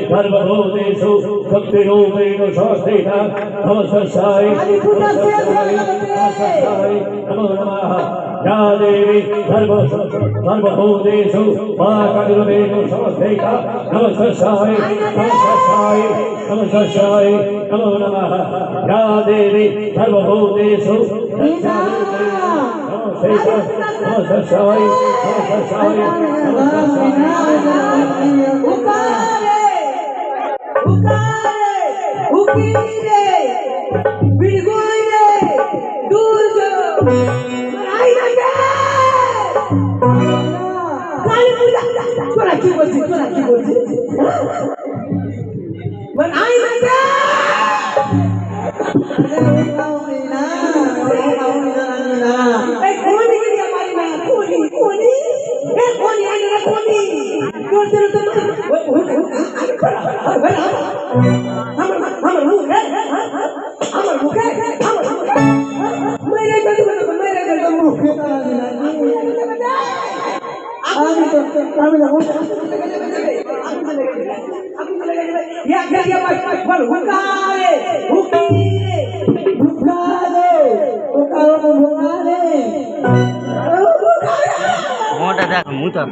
सर्वभूतेषु शक्तिरूपेण संस्थिता नमस्ताय नमो नमः या देवी सर्वभूतेषु वाक्रूपेण संस्थिता नमस्ताय नमो नमः या देवी सर्वभूतेषु मोटा देखो मुता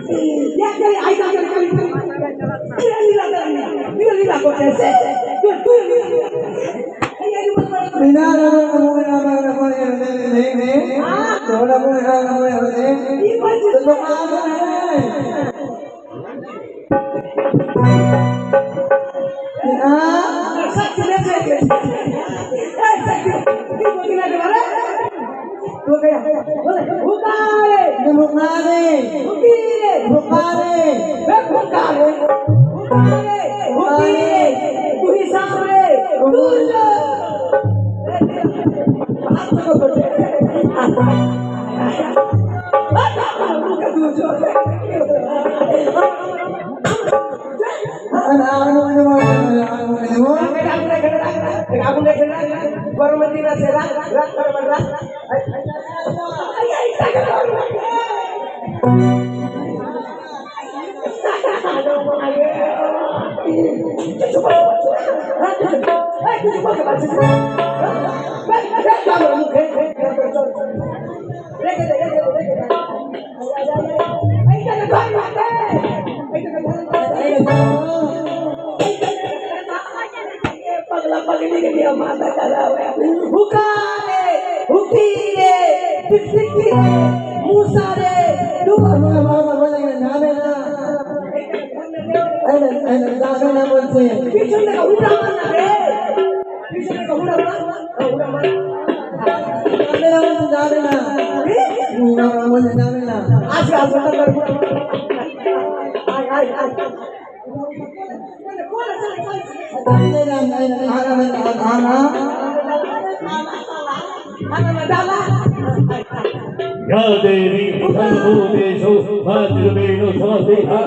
या देवी सर्वभूतेषु वाक्रूपेण संस्थिता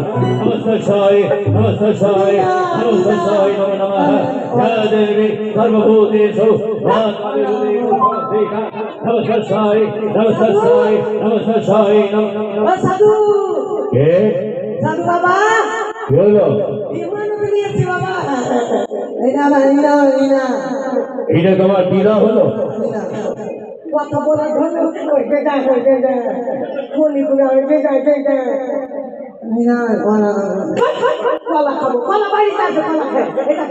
नमस्ताय नमो नमः या देवी सर्वभूतेषु वाक्रूपेण संस्थिता नमस्ताय नमो साधु के साधु बाबा बोलो ইমানো দিয়েছি বাবা এটা তোমার দিদা হলো কত বড় ধন কলা খাবো কলা বাড়িতে আছে কলা খাই এটা